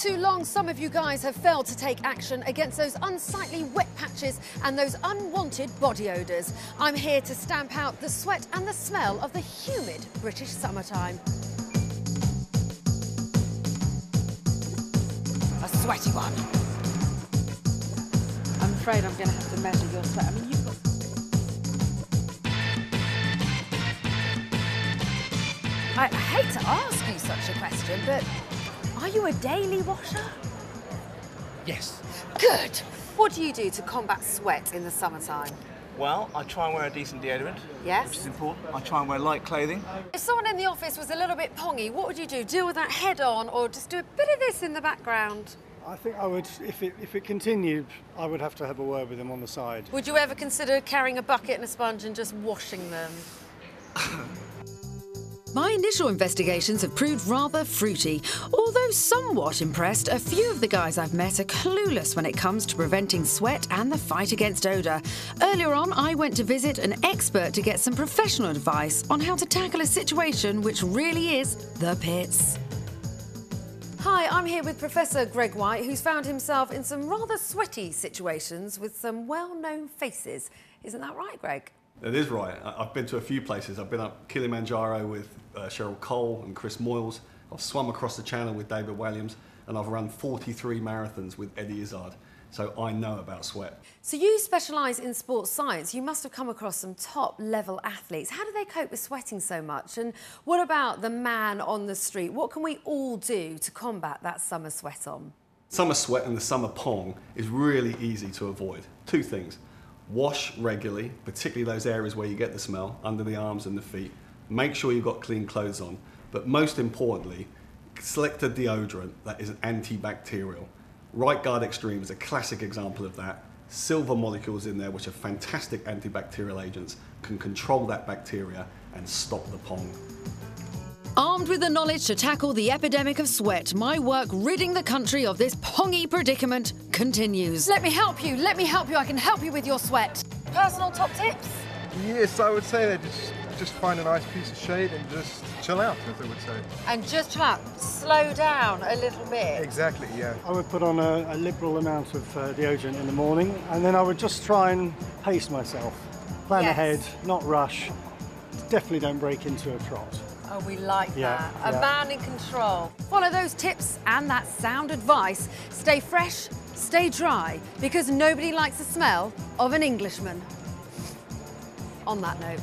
too long, some of you guys have failed to take action against those unsightly wet patches and those unwanted body odours. I'm here to stamp out the sweat and the smell of the humid British summertime. A sweaty one. I'm afraid I'm going to have to measure your sweat. I mean, you've got... I hate to ask you such a question, but are you a daily washer? Yes. Good. What do you do to combat sweat in the summertime? Well, I try and wear a decent deodorant. Yes. Which is important. I try and wear light clothing. If someone in the office was a little bit pongy, what would you do? Deal with that head on, or just do a bit of this in the background? I think I would, if it continued, I would have to have a word with them on the side. Would you ever consider carrying a bucket and a sponge and just washing them? My initial investigations have proved rather fruity. Although somewhat impressed, a few of the guys I've met are clueless when it comes to preventing sweat and the fight against odour. Earlier on, I went to visit an expert to get some professional advice on how to tackle a situation which really is the pits. Hi, I'm here with Professor Greg Whyte, who's found himself in some rather sweaty situations with some well-known faces. Isn't that right, Greg? It is right. I've been to a few places. I've been up Kilimanjaro with Cheryl Cole and Chris Moyles. I've swum across the channel with David Williams, and I've run 43 marathons with Eddie Izzard. So I know about sweat. So you specialise in sports science. You must have come across some top-level athletes. How do they cope with sweating so much? And what about the man on the street? What can we all do to combat that summer sweat on? Summer sweat and the summer pong is really easy to avoid. Two things. Wash regularly, particularly those areas where you get the smell, under the arms and the feet. Make sure you've got clean clothes on. But most importantly, select a deodorant that is antibacterial. Right Guard Xtreme is a classic example of that. Silver molecules in there, which are fantastic antibacterial agents, can control that bacteria and stop the pong. Armed with the knowledge to tackle the epidemic of sweat, my work ridding the country of this pongy predicament continues. Let me help you, I can help you with your sweat. Personal top tips? Yes, I would say that just find a nice piece of shade and just chill out, as I would say. And just chill out, slow down a little bit. Exactly, yeah. I would put on a liberal amount of deodorant in the morning, and then I would just try and pace myself. Plan ahead, not rush. Definitely don't break into a trot. Oh, we like that. A man in control. Follow those tips and that sound advice. Stay fresh, stay dry, because nobody likes the smell of an Englishman. On that note.